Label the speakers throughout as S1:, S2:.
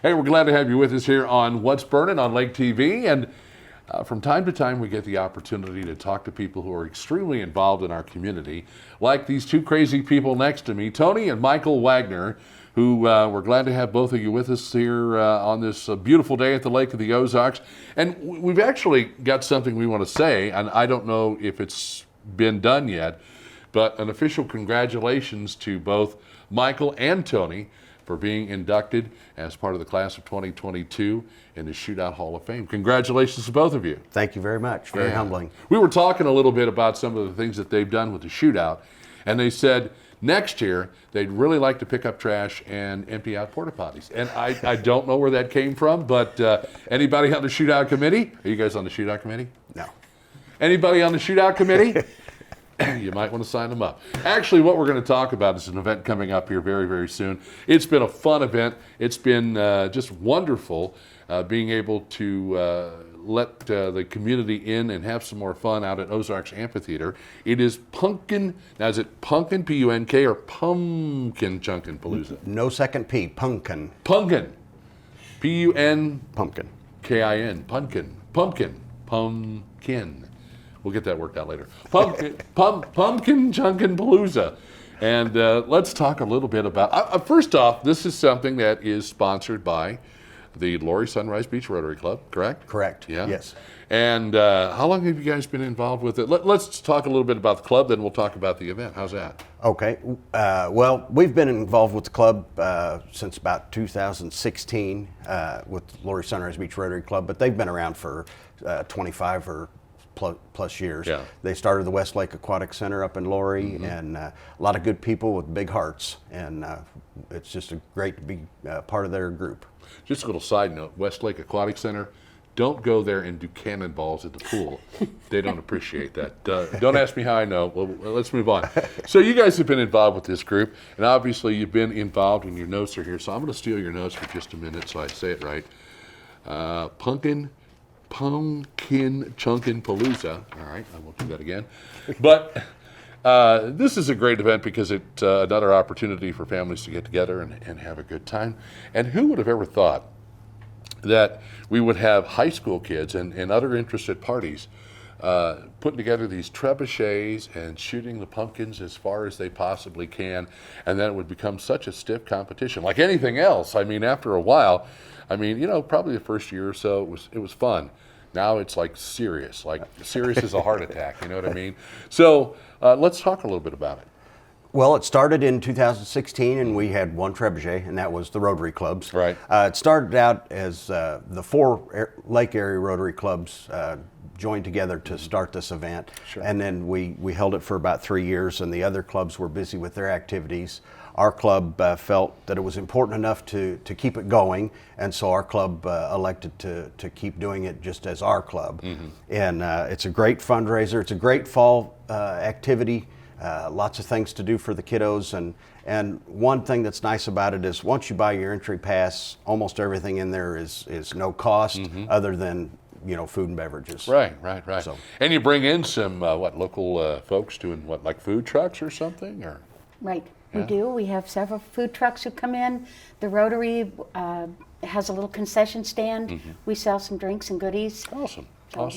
S1: Hey, we're glad to have you with us here on What's Burning on Lake TV. And from time to time, we get the opportunity to talk to people who are extremely involved in our community, like these two crazy people next to me, Tony and Michael Wagner, who we're glad to have both of you with us here on this beautiful day at the Lake of the Ozarks. And we've actually got something we want to say, and I don't know if it's been done yet, but an official congratulations to both Michael and Tony for being inducted as part of the class of 2022 in the Shootout Hall of Fame. Congratulations to both of you.
S2: Thank you very much. Very humbling.
S1: We were talking a little bit about some of the things that they've done with the Shootout, and they said next year they'd really like to pick up trash and empty out porta potties. And I don't know where that came from, but anybody on the Shootout committee? Are you guys on the Shootout committee?
S2: No.
S1: Anybody on the Shootout committee? You might want to sign them up. Actually, what we're going to talk about is an event coming up here very, very soon. It's been a fun event. It's been just wonderful being able to let the community in and have some more fun out at Ozarks Amphitheater. It is Pumpkin, now is it Pumpkin, P-U-N-K, or Pumpkin Chunkin Palooza?
S2: No second P, Pumpkin.
S1: Pumpkin. P-U-N.
S2: Pumpkin.
S1: K-I-N. Pumpkin. Pumpkin. Pumpkin. We'll get that worked out later. Pumpkin Chunkin Palooza. And let's talk a little bit about, first off, this is something that is sponsored by the Laurie Sunrise Beach Rotary Club, correct?
S2: Correct.
S1: Yeah.
S2: Yes.
S1: And how long have you guys been involved with it? Let's talk a little bit about the club, then we'll talk about the event. How's that?
S2: Okay. Well, we've been involved with the club since about 2016 with Laurie Sunrise Beach Rotary Club, but they've been around for 25 or plus years.
S1: Yeah.
S2: They started the Westlake Aquatic Center up in Laurie, and a lot of good people with big hearts, and it's just great to be part of their group.
S1: Just a little side note, Westlake Aquatic Center, don't go there and do cannonballs at the pool. They don't appreciate that. Don't ask me how I know. Well, let's move on. So you guys have been involved with this group, and obviously you've been involved, and your notes are here, so I'm going to steal your notes for just a minute so I say it right. Pumpkin Chunkin Palooza. All right, I won't do that again. But this is a great event because it's another opportunity for families to get together and have a good time. And who would have ever thought that we would have high school kids and other interested parties putting together these trebuchets and shooting the pumpkins as far as they possibly can, and then it would become such a stiff competition. Like anything else, I mean, after a while, I mean, probably the first year or so, it was fun. Now it's like serious as a heart attack, you know what I mean? So let's talk a little bit about it.
S2: Well, it started in 2016, and we had one trebuchet, and that was the Rotary Clubs.
S1: Right.
S2: It started out as the four Lake area Rotary Clubs joined together to start this event.
S1: Sure.
S2: And then we held it for about 3 years, and the other clubs were busy with their activities. Our club felt that it was important enough to keep it going, and so our club elected to keep doing it just as our club. Mm-hmm. And it's a great fundraiser. It's a great fall activity. Lots of things to do for the kiddos, and one thing that's nice about it is once you buy your entry pass, almost everything in there is no cost other than food and beverages.
S1: Right. So. And you bring in some local folks doing like food trucks or something, or
S3: right.
S1: Yeah.
S3: We do. We have several food trucks who come in. The Rotary has a little concession stand. We sell some drinks and goodies.
S1: Awesome.
S3: Yeah.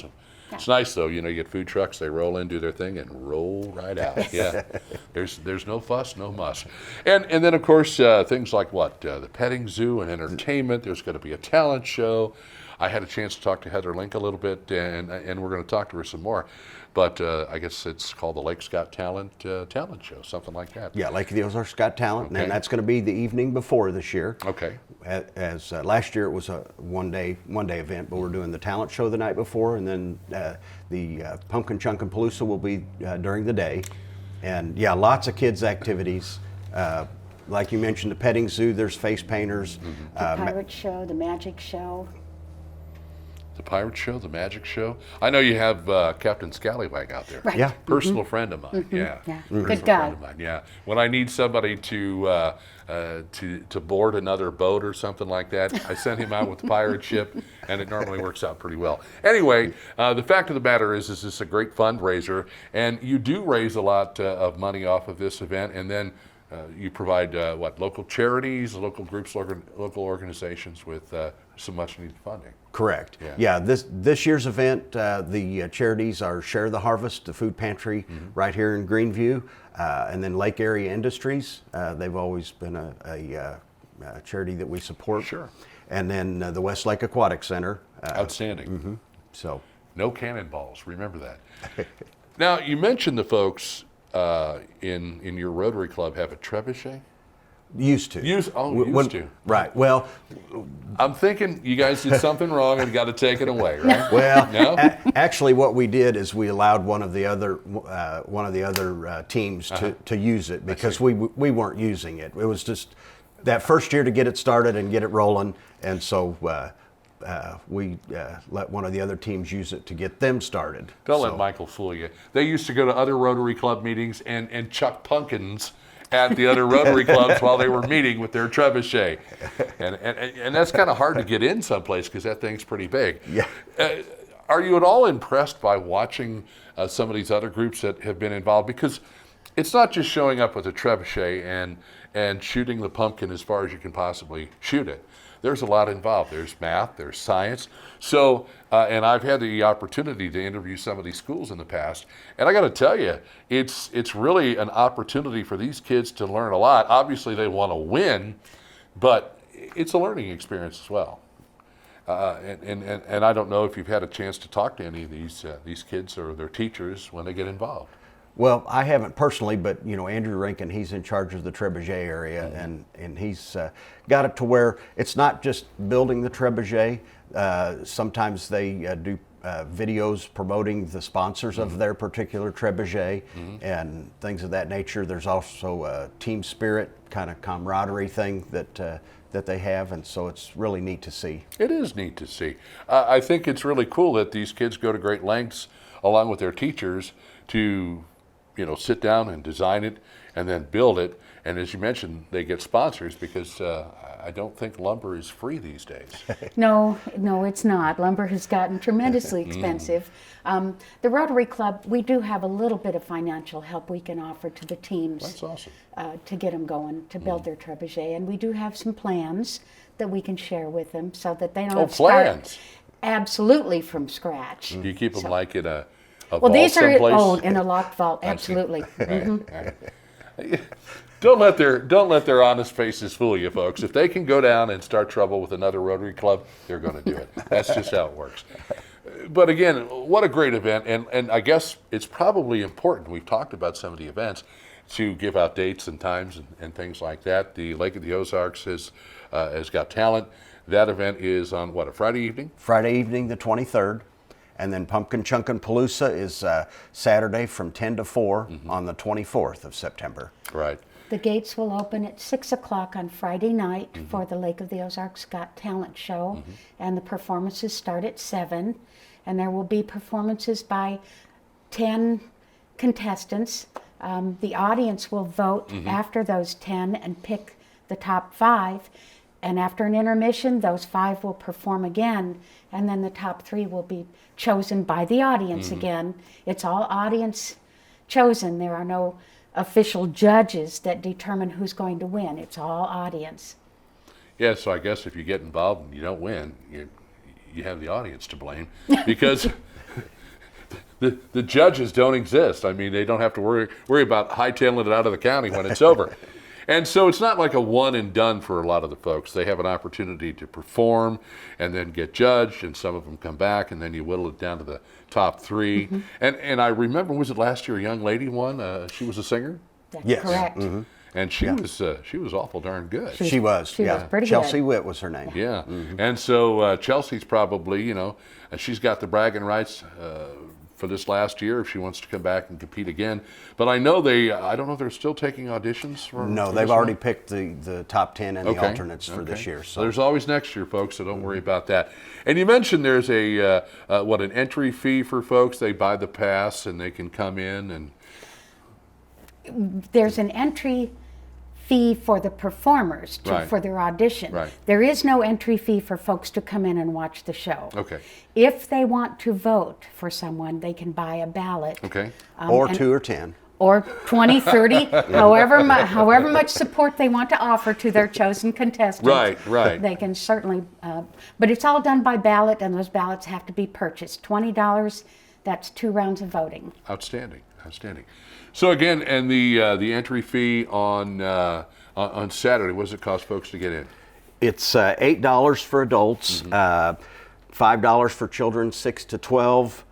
S1: It's nice though, you get food trucks, they roll in, do their thing, and roll right out. Yeah, there's no fuss, no muss. And then of course things like the petting zoo and entertainment. There's going to be a talent show. I had a chance to talk to Heather Link a little bit, and we're going to talk to her some more. But I guess it's called the Lake Scott Talent Show, something like that.
S2: Yeah, Lake of the Ozarks Got Talent,
S1: Okay.
S2: And that's going to be the evening before this year.
S1: Okay.
S2: As last year it was a one day event, but we're doing the talent show the night before, and then the Pumpkin Chunkin Palooza will be during the day. And yeah, lots of kids activities. Like you mentioned, the petting zoo, there's face painters.
S3: The pirate show, the magic show.
S1: The pirate show, the magic show. I know you have Captain Scallywag out there.
S3: Right.
S2: Yeah.
S1: Personal friend of mine. Yeah.
S3: Good
S1: Personal
S3: guy.
S1: friend of mine. Yeah. When I need somebody to board another boat or something like that, I send him out with the pirate ship, and it normally works out pretty well. Anyway, the fact of the matter is this is a great fundraiser, and you do raise a lot of money off of this event, and then you provide local charities, local groups, local organizations with some much needed funding.
S2: Correct.
S1: Yeah.
S2: Yeah, this year's event, the charities are Share the Harvest, the food pantry right here in Greenview, and then Lake Area Industries. They've always been a charity that we support.
S1: Sure.
S2: And then the Westlake Aquatic Center.
S1: Outstanding.
S2: So.
S1: No cannonballs. Remember that. Now, you mentioned the folks in your Rotary Club have a trebuchet.
S2: Used to.
S1: Used to.
S2: Right. Well,
S1: I'm thinking you guys did something wrong and got to take it away, right?
S2: well,
S1: No?
S2: actually, what we did is we allowed one of the other teams to use it because we weren't using it. It was just that first year to get it started and get it rolling, and so we let one of the other teams use it to get them started.
S1: Don't let Michael fool you. They used to go to other Rotary Club meetings and chuck pumpkins at the other Rotary Clubs while they were meeting with their trebuchet. And that's kind of hard to get in someplace because that thing's pretty big.
S2: Yeah.
S1: Are you at all impressed by watching some of these other groups that have been involved? Because it's not just showing up with a trebuchet and shooting the pumpkin as far as you can possibly shoot it. There's a lot involved. There's math, there's science. So, and I've had the opportunity to interview some of these schools in the past, and I got to tell you, it's really an opportunity for these kids to learn a lot. Obviously, they want to win, but it's a learning experience as well. And I don't know if you've had a chance to talk to any of these kids or their teachers when they get involved.
S2: Well, I haven't personally, but Andrew Rankin, he's in charge of the trebuchet area, and he's got it to where it's not just building the trebuchet. Sometimes they do videos promoting the sponsors of their particular trebuchet and things of that nature. There's also a team spirit kind of camaraderie thing that they have, and so it's really neat to see.
S1: It is neat to see. I think it's really cool that these kids go to great lengths along with their teachers to sit down and design it and then build it. And as you mentioned, they get sponsors because I don't think lumber is free these days.
S3: No, it's not. Lumber has gotten tremendously expensive. The Rotary Club, we do have a little bit of financial help we can offer to the teams.
S1: That's awesome.
S3: To get them going, to build their trebuchet. And we do have some plans that we can share with them so that they don't have to
S1: plans.
S3: start absolutely from scratch.
S1: Do you keep them like in a
S3: Well,
S1: vault
S3: these are
S1: someplace?
S3: in a locked vault,
S1: I see.
S3: absolutely.
S1: Don't let their honest faces fool you, folks. If they can go down and start trouble with another Rotary Club, they're going to do it. That's just how it works. But again, what a great event, and I guess it's probably important. We've talked about some of the events to give out dates and times and things like that. The Lake of the Ozarks has got talent. That event is on a Friday evening?
S2: Friday evening, the 23rd. And then Pumpkin Chunkin' Palooza is Saturday from 10 to 4 on the 24th of September.
S1: Right.
S3: The gates will open at 6 o'clock on Friday night for the Lake of the Ozarks Got Talent show, and the performances start at 7, and there will be performances by 10 contestants. The audience will vote after those 10 and pick the top 5, and after an intermission, those 5 will perform again, and then the top 3 will be chosen by the audience again. It's all audience chosen. There are no official judges that determine who's going to win. It's all audience.
S1: Yeah, so I guess if you get involved and you don't win, you have the audience to blame because the judges don't exist. I mean, they don't have to worry about hightailing it out of the county when it's over. And so it's not like a one and done for a lot of the folks. They have an opportunity to perform and then get judged, and some of them come back, and then you whittle it down to the top 3. And I remember, was it last year a young lady won? She was a singer?
S3: That's
S2: Yes.
S3: correct.
S1: And she was awful darn good.
S2: She was
S3: pretty
S2: Chelsea
S3: good.
S2: Witt was her name.
S1: Yeah. And so Chelsea's probably, she's got the bragging rights for this last year if she wants to come back and compete again. But I know I don't know if they're still taking auditions for
S2: No,
S1: for
S2: they've
S1: this
S2: already
S1: one?
S2: picked the top 10 and the alternates for this year.
S1: So
S2: So
S1: there's always next year, folks, so don't worry about that. And you mentioned there's an entry fee for folks. They buy the pass and they can come in and...
S3: There's an entry fee for the performers
S1: Right.
S3: for their audition.
S1: Right.
S3: There is no entry fee for folks to come in and watch the show.
S1: Okay.
S3: If they want to vote for someone, they can buy a ballot.
S1: Okay.
S2: or
S3: and-
S2: 2 or 10.
S3: or 20, 30, however much support they want to offer to their chosen contestants.
S1: Right.
S3: They can certainly, but it's all done by ballot, and those ballots have to be purchased. $20, that's 2 rounds of voting.
S1: Outstanding. So again, and the entry fee on Saturday, what does it cost folks to get in?
S2: It's $8 for adults, $5 for children 6 to 12.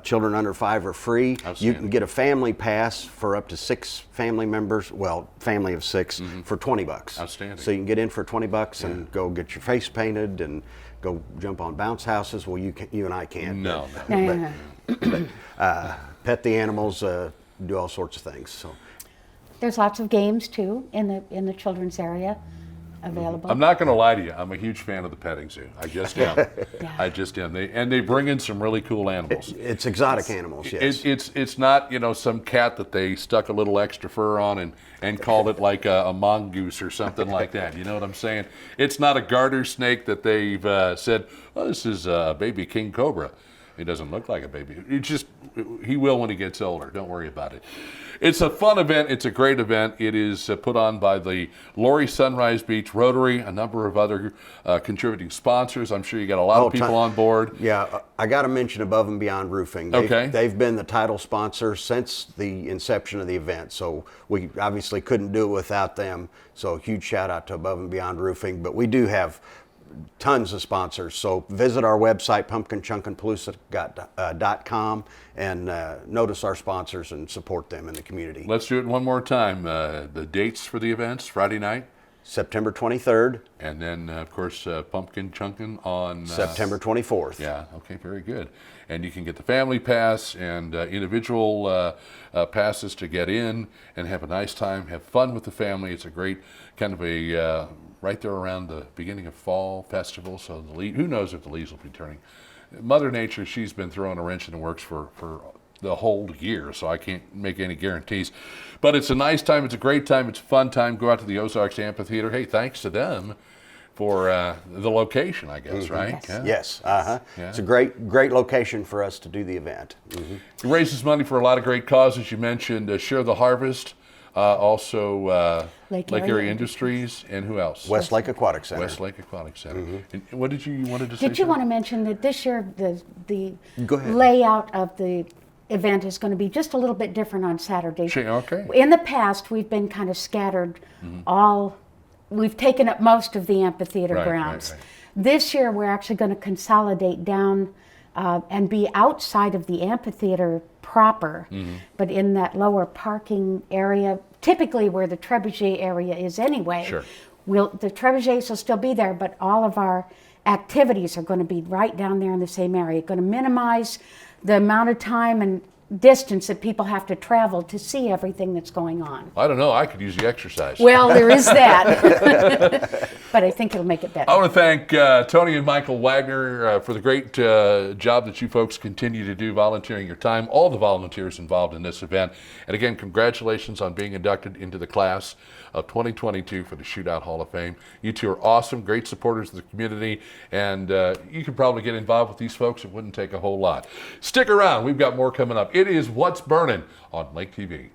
S2: Children under 5 are free. You
S1: Outstanding.
S2: can get a family pass for up to 6 family members, well, family of 6, for $20.
S1: Outstanding.
S2: So you can get in for $20 and go get your face painted and go jump on bounce houses. Well, you and I can't.
S1: No.
S2: Pet the animals, do all sorts of things. So
S3: There's lots of games too in the children's area available.
S1: I'm not going to lie to you. I'm a huge fan of the petting zoo. I just am.
S3: Yeah.
S1: I just am. They bring in some really cool animals.
S2: it's exotic animals, yes.
S1: It's not, some cat that they stuck a little extra fur on and called it like a mongoose or something like that. You know what I'm saying? It's not a garter snake that they've said, oh, this is a baby king cobra. He doesn't look like a baby. He will when he gets older. Don't worry about it. It's a fun event. It's a great event. It is put on by the Lori Sunrise Beach Rotary, a number of other contributing sponsors. I'm sure you got a lot of people on board.
S2: Yeah, I got to mention Above and Beyond Roofing. They've been the title sponsor since the inception of the event, so we obviously couldn't do it without them. So a huge shout out to Above and Beyond Roofing. But we do have tons of sponsors. So visit our website, pumpkinchunkinpalooza.com, and notice our sponsors and support them in the community.
S1: Let's do it one more time. The dates for the events, Friday night.
S2: September 23rd.
S1: And then, of course, Pumpkin Chunkin' on...
S2: September 24th.
S1: Yeah, okay, very good. And you can get the family pass and individual passes to get in and have a nice time, have fun with the family. It's a great kind of a... right there around the beginning of fall festival, so who knows if the leaves will be turning. Mother Nature, she's been throwing a wrench in the works for the whole year, so I can't make any guarantees. But it's a nice time, it's a great time, it's a fun time. Go out to the Ozarks Amphitheater. Hey, thanks to them for the location, I guess, right?
S3: Yes.
S2: Yes, It's a great location for us to do the event.
S1: It raises money for a lot of great causes. You mentioned Share the Harvest. Also, Lake Area Industries, and who else?
S2: Westlake Aquatic Center.
S1: Westlake Aquatic Center. And what did you wanted to say?
S3: Did you want to mention that this year the
S2: Go ahead.
S3: layout of the event is going to be just a little bit different on Saturday?
S1: Okay.
S3: In the past, we've been kind of scattered we've taken up most of the amphitheater grounds.
S1: Right.
S3: This year, we're actually going to consolidate down and be outside of the amphitheater proper, but in that lower parking area, typically where the Trebuchet area is anyway.
S1: Sure.
S3: The Trebuchets will still be there, but all of our activities are going to be right down there in the same area. Going to minimize the amount of time and distance that people have to travel to see everything that's going on.
S1: I don't know. I could use the exercise.
S3: Well, there is that, but I think it'll make it better.
S1: I want to thank Tony and Michael Wagner for the great job that you folks continue to do volunteering your time, all the volunteers involved in this event. And again, congratulations on being inducted into the class of 2022 for the Shootout Hall of Fame. You two are awesome, great supporters of the community, and you can probably get involved with these folks. It wouldn't take a whole lot. Stick around. We've got more coming up. It is What's Burning on Lake TV.